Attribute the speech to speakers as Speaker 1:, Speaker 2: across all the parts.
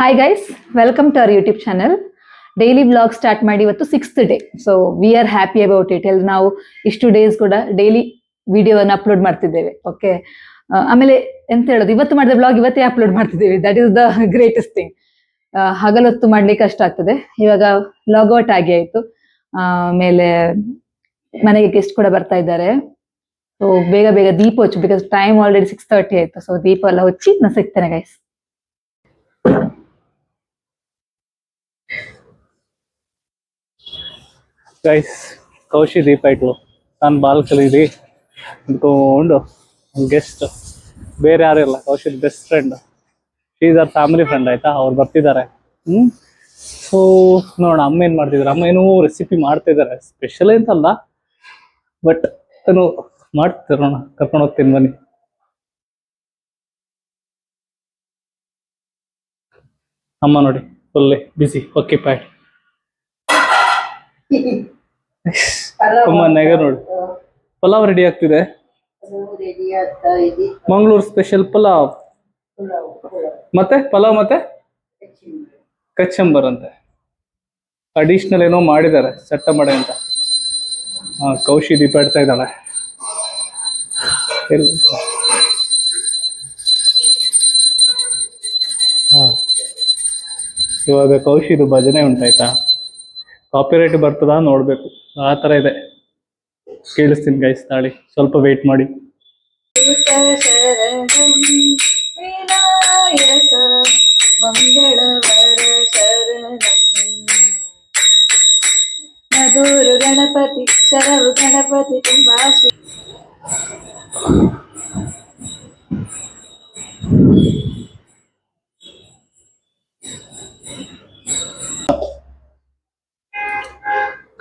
Speaker 1: Hi guys, welcome to our YouTube channel. Daily vlog start ಮಾಡಿ ಇವತ್ತು 6th day. So we are happy about it. ನಾವು ಇಷ್ಟು days ಕೂಡ daily ವಿಡಿಯೋವನ್ನು upload ಮಾಡ್ತಿದ್ದೇವೆ. ಓಕೆ, ಆಮೇಲೆ ಎಂತ ಹೇಳೋದು, ಇವತ್ತು ಮಾಡಿದ ವ್ಲಾಗ್ ಇವತ್ತೇ ಅಪ್ಲೋಡ್ ಮಾಡ್ತಿದ್ದೇವೆ. That is the greatest thing. ಹಗಲೊತ್ತು ಮಾಡ್ಲಿಕ್ಕೆ ಕಷ್ಟ ಆಗ್ತದೆ. ಇವಾಗ ಲಾಗ್ ಔಟ್ ಆಗಿ ಆಯ್ತು. ಆಮೇಲೆ ಮನೆಗೆ ಗೆಸ್ಟ್ ಕೂಡ ಬರ್ತಾ ಇದ್ದಾರೆ. ಸೊ ಬೇಗ ಬೇಗ ದೀಪ ಹಚ್ಚು, ಬಿಕಾಸ್ ಟೈಮ್ ಆಲ್ರೆಡಿ 6:30 ಆಯ್ತು. ಸೊ ದೀಪ ಎಲ್ಲ ಹಚ್ಚಿ ನಾನು ಸಿಗ್ತೇನೆ ಗೈಸ್.
Speaker 2: ಗೈಸ್, ಕೌಶಿ ದೀಪ ಇಟ್ಲು, ನಾನು ಬಾಲ್ಕನಿಲಿ ನಿಂತ್ಕೊಂಡು ಗೆಸ್ಟ್ ಬೇರೆ ಯಾರು ಇಲ್ಲ, ಕೌಶಿದ್ best friend, is our family friend. ಆಯ್ತಾ, ಅವ್ರು ಬರ್ತಿದ್ದಾರೆ. ಸೊ ನೋಡೋಣ ಅಮ್ಮ ಏನು ಮಾಡ್ತಿದ್ದಾರೆ. ಅಮ್ಮ ಏನೋ ರೆಸಿಪಿ ಮಾಡ್ತಿದ್ದಾರೆ, ಸ್ಪೆಷಲ್ ಅಂತಲ್ಲ, ಬಟ್ ಏನು ಮಾಡ್ತಿದ್ದಾರೆ ನೋಡೋಣ. ಕರ್ಕೊಂಡು ಹೋಗ್ತೀನಿ ಬನ್ನಿ. ಅಮ್ಮ ನೋಡಿ ಫುಲ್ಲಿ ಬಿಸಿ, ಆಕ್ಯುಪೈಡ್. ಅಮ್ಮ ನೆಗ ನೋಡಿ, ಪಲಾವ್ ರೆಡಿ ಆಗ್ತಿದೆ. ಮಂಗಳೂರು ಸ್ಪೆಷಲ್ ಪಲಾವ್, ಮತ್ತೆ ಪಲಾವ್ ಮತ್ತೆ ಕಚ್ಚಂಬರ್ ಅಂತೆ ಅಡಿಷನಲ್ ಏನೋ ಮಾಡಿದ್ದಾರೆ ಚಟ್ಟ ಮಾಡೆ ಅಂತ. ಕೌಶಿ ದೀಪ ಇಡ್ತಾ ಇದ್ದಾಳೆ. ಇವಾಗ ಕೌಶಿದು ಭಜನೆ ಉಂಟಾಯ್ತಾ, ಕಾಪಿರೈಟ್ ಬರ್ತದಾ ನೋಡ್ಬೇಕು, ಆ ಥರ ಇದೆ. ಕೇಳಿಸ್ತೀನಿ ಗೈಸ್, ತಾಳಿ ಸ್ವಲ್ಪ ವೇಟ್ ಮಾಡಿ.
Speaker 1: ಮಧುರು ಗಣಪತಿ ಶರವು ಗಣಪತಿ ತುಂಬಾ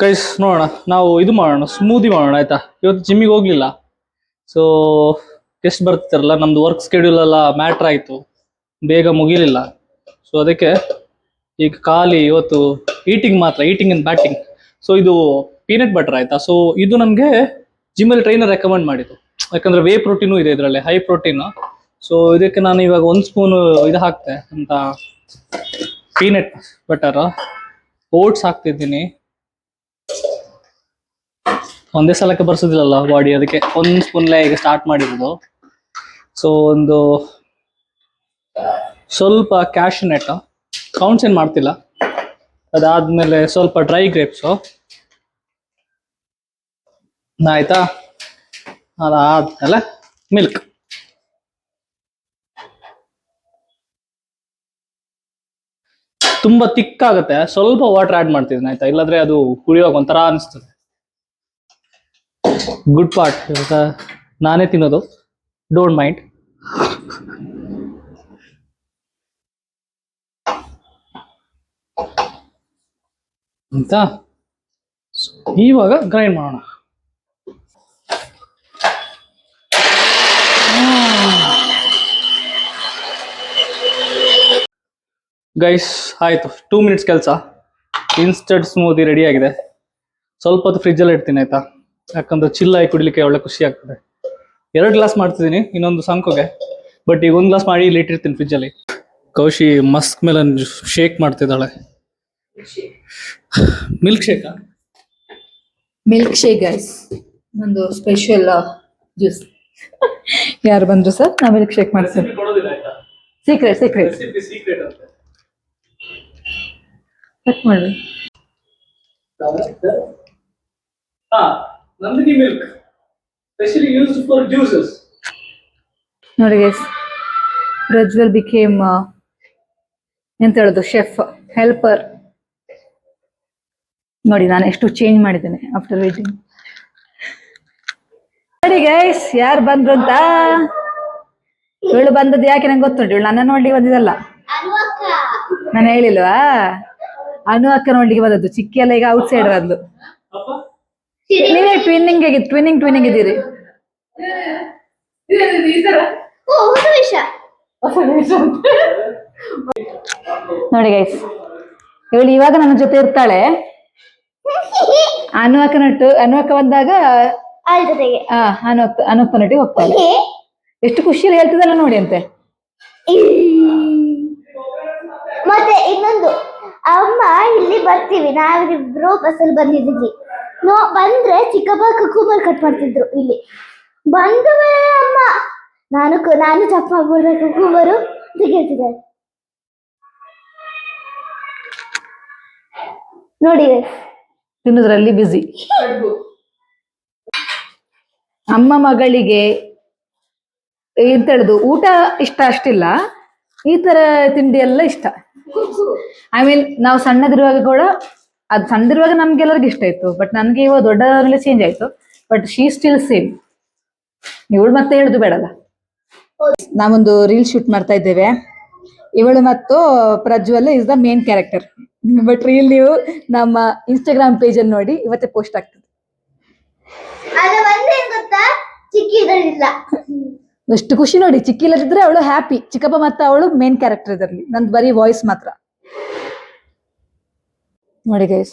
Speaker 2: ಗೈಸ್ ನೋಡೋಣ, ನಾವು ಇದು ಮಾಡೋಣ, ಸ್ಮೂದಿ ಮಾಡೋಣ ಆಯ್ತಾ. ಇವತ್ತು ಜಿಮ್ಮಿಗೆ ಹೋಗ್ಲಿಲ್ಲ, ಸೊ ಗೆಸ್ಟ್ ಬರ್ತಿರಲ್ಲ, ನಮ್ದು ವರ್ಕ್ ಸ್ಕೆಡ್ಯೂಲ್ ಎಲ್ಲ ಮ್ಯಾಟ್ರ್ ಆಯಿತು, ಬೇಗ ಮುಗಿಲಿಲ್ಲ. ಸೊ ಅದಕ್ಕೆ ಈಗ ಖಾಲಿ ಇವತ್ತು ಈಟಿಂಗ್ ಮಾತ್ರ, ಈಟಿಂಗ್ ಅಂಡ್ ಬ್ಯಾಟಿಂಗ್. ಸೊ ಇದು ಪೀನಟ್ ಬಟರ್ ಆಯ್ತಾ. ಸೊ ಇದು ನಮಗೆ ಜಿಮ್ಮಲ್ಲಿ ಟ್ರೈನರ್ ರೆಕಮೆಂಡ್ ಮಾಡಿದ್ದು, ಯಾಕಂದ್ರೆ ವೇ ಪ್ರೋಟೀನು ಇದೆ ಇದರಲ್ಲಿ, ಹೈ ಪ್ರೋಟೀನ್. ಸೊ ಇದಕ್ಕೆ ನಾನು ಇವಾಗ 1 ಸ್ಪೂನ್ ಇದು ಹಾಕ್ತೆ ಅಂತ, ಪೀನಟ್ ಬಟರ್. ಓಟ್ಸ್ ಹಾಕ್ತಿದ್ದೀನಿ, ಒಂದೇ ಸಲಕ್ಕೆ ಬರ್ಸೋದಿಲ್ಲಲ್ಲ ಬಾಡಿ, ಅದಕ್ಕೆ 1 ಸ್ಪೂನ್ಲೇ ಈಗ ಸ್ಟಾರ್ಟ್ ಮಾಡಿರೋದು. ಸೊ ಒಂದು ಸ್ವಲ್ಪ ಕ್ಯಾಶ್ಯೂ ನಟ್, ಕೌಂಟ್ಸ್ ಏನು ಮಾಡ್ತಿಲ್ಲ. ಅದಾದ್ಮೇಲೆ ಸ್ವಲ್ಪ ಡ್ರೈ ಗ್ರೇಪ್ಸು ಆಯ್ತಾ. ಅದಾದ್ಮೇಲೆ ಮಿಲ್ಕ್. ತುಂಬಾ ತಿಕ್ ಆಗುತ್ತೆ, ಸ್ವಲ್ಪ ವಾಟರ್ ಆ್ಯಡ್ ಮಾಡ್ತಿದ್ದೀನಿ ಆಯ್ತಾ, ಇಲ್ಲಾಂದ್ರೆ ಅದು ಕುಡಿಯೋವಾಗ ಒಂಥರ ಅನಿಸ್ತದೆ. ಗುಡ್ ಪಾರ್ಟ್, ಇವಾಗ ನಾನೇ ತಿನ್ನೋದು, ಡೋಂಟ್ ಮೈಂಡ್. ಅಂತ ಇವಾಗ ಗ್ರೈಂಡ್ ಮಾಡೋಣ. ಗೈಸ್ ಆಯ್ತು, 2 ಮಿನಿಟ್ಸ್ ಕೆಲಸ. ಇನ್ಸ್ಟಂಟ್ ಸ್ಮೂದಿ ರೆಡಿ ಆಗಿದೆ. ಸ್ವಲ್ಪ ಹೊತ್ತು ಫ್ರಿಜ್ಜಲ್ಲಿ ಇಡ್ತೀನಿ ಆಯ್ತಾ, ಯಾಕಂದ್ರೆ ಚಿಲ್ಲಾಗಿ ಕುಡಿಲಿಕ್ಕೆ ಒಳ್ಳೆ ಖುಷಿ ಆಗ್ತದೆ. 2 ಗ್ಲಾಸ್ ಮಾಡ್ತಿದ್ದೀನಿ ಇನ್ನೊಂದು ಸಂಕೋಗೆ, ಬಟ್ ಈಗ 1 ಗ್ಲಾಸ್ ಮಾಡಿ ಇಲ್ಲಿ ಇಟ್ಟಿರ್ತೀನಿ ಫ್ರಿಜ್ಜಲ್ಲಿ. ಕೌಶಿ ಮಸ್ಕ್ ಮೆಲನ್ ಶೇಕ್ ಮಾಡ್ತಿದ್ದಾಳೆ. ಮಿಲ್ಕ್ ಶೇಕಾ?
Speaker 1: ಮಿಲ್ಕ್ ಶೇಕ್ ಗೈಸ್, ಒಂದು ಸ್ಪೆಷಲ್ ಜ್ಯೂಸ್. ಯಾರು ಬಂದ್ರು ಸರ್, ನಾ ಮಿಲ್ಕ್ ಶೇಕ್ ಮಾಡ್ತೀನಿ. ಸೀಕ್ರೆಟ್ ಸೀಕ್ರೆಟ್ ಕಟ್ ಮಾಡಿ.
Speaker 2: Nandini milk specially used for juices.
Speaker 1: ನೋಡಿ ಗೈಸ್, ಪ್ರಜ್ವಲ್ ಬಿಕೇಮ್ ಎಂತ ಹೇಳೋದು, ಶೆಫ್ ಹೆಲ್ಪರ್. ನೋಡಿ ನಾನು ಎಷ್ಟು ಚೇಂಜ್ ಮಾಡಿದ್ದೇನೆ ಆಫ್ಟರ್ ವೇಟಿಂಗ್. ನೋಡಿ ಗೈಸ್, ಯಾರು ಬಂದ್ರು ಅಂತ. ಇವಳು ಬಂದದ್ದು ಯಾಕೆ ನಂಗೆ ಗೊತ್ತುಂಟು, ಇವಳು ನನ್ನ ನೋಡ್ಲಿಕ್ಕೆ ಬಂದಿದ್ದಲ್ಲ, ನಾನು ಹೇಳಿಲ್ವಾ. ಅನು ಅಕ್ಕ ನೋಡ್ಲಿಕ್ಕೆ ಬಂದದ್ದು, ಚಿಕ್ಕಿ ಎಲ್ಲ ಈಗ ಔಟ್ ಸೈಡ್ ಬಂದು. ನೀವೇ ಟ್ವಿನ್ನಿಂಗ್ ಇದ್ದೀರಿ. ನೋಡಿ ಗೈಸ್, ಇವಳು ಇವಾಗ ನನ್ನ ಜೊತೆ ಇರ್ತಾಳೆ. ಅನು ಅಕ್ಕ ಬಂದಾಗ ಅನುಪ್ಪನೊಟ್ಟಿಗೆ ಹೋಗ್ತಾಳೆ. ಎಷ್ಟು ಖುಷಿಯಲ್ಲಿ ಹೇಳ್ತಿದ್ದಲ್ಲ ನೋಡಿ ಅಂತೆ.
Speaker 3: ಇನ್ನೊಂದು ಅಮ್ಮ ಇಲ್ಲಿ ಬರ್ತೀವಿ, ನಾವಿಬ್ರು ಬಸ್ಸಲ್ಲಿ ಬಂದಿದ್ದೀವಿ. ಬಂದ್ರೆ ಚಿಕ್ಕಪ್ಪ ಕುಕುಂಬರ್ ಕಟ್ ಮಾಡ್ತಿದ್ರು ಇಲ್ಲಿ. ಬಂದ ಮೇಲೆ ಅಮ್ಮ ನಾನು ಚಪ್ ಮಾಡ್ಬಿಡ್ಬೇಕು ಕುಕುಂಬರು ಅಂತ ಕೇಳ್ತಿದ್ದಾರೆ. ನೋಡಿ
Speaker 1: ತಿನ್ನೋದ್ರಲ್ಲಿ ಬಿಸಿ. ಅಮ್ಮ ಮಗಳಿಗೆ ಎಂತ ಹೇಳುದು, ಊಟ ಇಷ್ಟ ಅಷ್ಟಿಲ್ಲ, ಈ ತರ ತಿಂಡಿ ಎಲ್ಲ ಇಷ್ಟ. ಐ ಮೀನ್ ನಾವು ಸಣ್ಣದಿರುವಾಗ ಕೂಡ, ಅದು ಸಣ್ಣದಿರುವಾಗ ನಮ್ಗೆಲ್ಲರಿಗೂ ಇಷ್ಟ ಇತ್ತು, ಬಟ್ ನನ್ಗೆ ಇವಾಗ ದೊಡ್ಡ ಮೇಲೆ ಚೇಂಜ್ ಆಯ್ತು. But she still same. ಇವಳು ಮತ್ತೆ ಹೇಳುದು ಬೇಡಲ್ಲ. ನಾವೊಂದು ರೀಲ್ ಶೂಟ್ ಮಾಡ್ತಾ ಇದ್ದೇವೆ. ಇವಳು ಮತ್ತು Prajwal is the main character. But reel ನೀವು ನಮ್ಮ ಇನ್ಸ್ಟಾಗ್ರಾಮ್ ಪೇಜ್ ಅಲ್ಲಿ ನೋಡಿ, ಇವತ್ತೇ ಪೋಸ್ಟ್ ಆಗ್ತದೆ.
Speaker 3: ಗೊತ್ತಾ, ಚಿಕ್ಕಿ ಇರಲಿಲ್ಲ.
Speaker 1: ಎಷ್ಟು ಖುಷಿ ನೋಡಿ, ಚಿಕ್ಕಿ ಇಲ್ಲದಿದ್ರೆ ಅವಳು ಹ್ಯಾಪಿ. ಚಿಕ್ಕಪ್ಪ ಮತ್ತೆ ಅವಳು ಮೇನ್ ಕ್ಯಾರೆಕ್ಟರ್ ಇದರಲ್ಲಿ, ನಂದು ಬರೀ ವಾಯ್ಸ್ ಮಾತ್ರ. ನೋಡಿ ಗೈಸ್,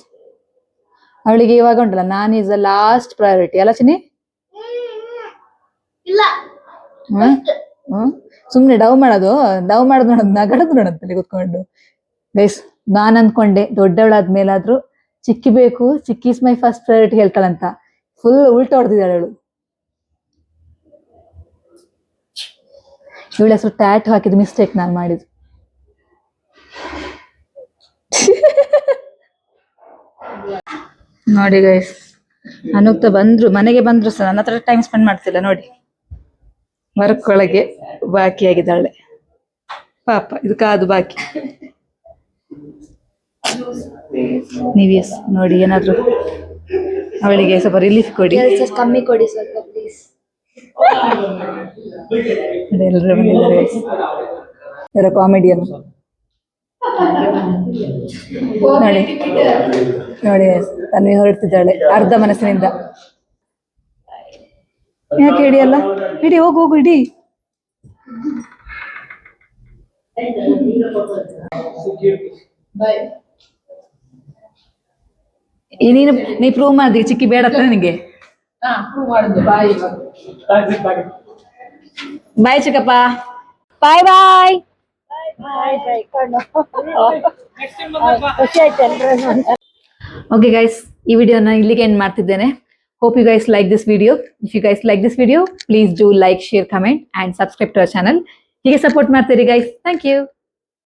Speaker 1: ಅವಳಿಗೆ ಇವಾಗ ಉಂಟಲ್ಲ, ನಾನ್ ಈಸ್ ದ ಲಾಸ್ಟ್ ಪ್ರಯಾರಿಟಿ ಅಲ್ಲ ಚಿನ್ನಿ?
Speaker 3: ಇಲ್ಲ
Speaker 1: ಸುಮ್ನೆ ಡವ್ ಮಾಡೋದು ನೋಡೋದು, ನಗಡದು ನೋಡಂತಲ್ಲಿ ಕೂತ್ಕೊಂಡು. ಗೈಸ್, ನಾನ್ ಅನ್ಕೊಂಡೆ ದೊಡ್ಡವಳಾದ್ಮೇಲಾದ್ರೂ ಚಿಕ್ಕಿ ಬೇಕು, ಚಿಕ್ಕಿ ಇಸ್ ಮೈ ಫಸ್ಟ್ ಪ್ರಯಾರಿಟಿ ಹೇಳ್ತಾಳಂತ. ಫುಲ್ ಉಲ್ಟಾ ಹೊಡೆದಿದ್ದಾಳೆ ಅವಳು. ಇವಳ ಹೆಸರು ಟ್ಯಾಟು ಹಾಕಿದ ಮಿಸ್ಟೇಕ್ ನಾನು ಮಾಡಿದ್ದು. ನೋಡಿ ಗೈಸ್, ಅನುಕ್ತ ಬಂದ್ರು, ಮನೆಗೆ ಬಂದ್ರು ಸಹ ನನ್ನ ಹತ್ರ ಟೈಮ್ ಸ್ಪೆಂಡ್ ಮಾಡ್ತಿಲ್ಲ. ನೋಡಿ, ವರ್ಕ್ ಒಳಗೆ ಬಾಕಿಯಾಗಿದ್ದಾಳೆ ಪಾಪ, ಇದು ಕಾದು ಬಾಕಿ. ನೀವ್ ನೋಡಿ, ಏನಾದ್ರು ಅವಳಿಗೆ ಸ್ವಲ್ಪ ರಿಲೀಫ್ ಕೊಡಿ.
Speaker 3: ಕಮ್ಮಿ ಕೊಡಿ ಸ್ವಲ್ಪ ಪ್ಲೀಸ್.
Speaker 1: ಎಲ್ಲರೂ ಬಂದಿದ್ದಾರೆ, ಇವರ ಕಾಮಿಡಿಯನ್ ನೋಡಿ. ನೋಡಿ ತನ್ವಿ ಹೊರಡ್ತಿದ್ದಾಳೆ ಅರ್ಧ ಮನಸ್ಸಿನಿಂದ. ಯಾಕೆ ಹಿಡಿಯಲ್ಲ? ಹಿಡಿ, ಹೋಗು ಹೋಗು, ಹಿಡಿ. ನೀ ಪ್ರೂವ್ ಮಾಡ್ದಿ ಚಿಕ್ಕಿ ಬೇಡ ನಿನಗೆ. ಬಾಯ್ ಚಿಕ್ಕಪ್ಪ, ಬಾಯ್ ಬಾಯ್. ಓಕೆ ಗೈಸ್, ಈ ವಿಡಿಯೋನ ಇಲ್ಲಿಗೆ ಎಂಡ್ ಮಾಡ್ತಿದ್ದೇನೆ. Hope you guys like this video. If you guys like this video, please do like, share, comment and subscribe to our channel. ಹೀಗೆ ಸಪೋರ್ಟ್ ಮಾಡ್ತೀರಿ ಗೈಸ್. Thank you.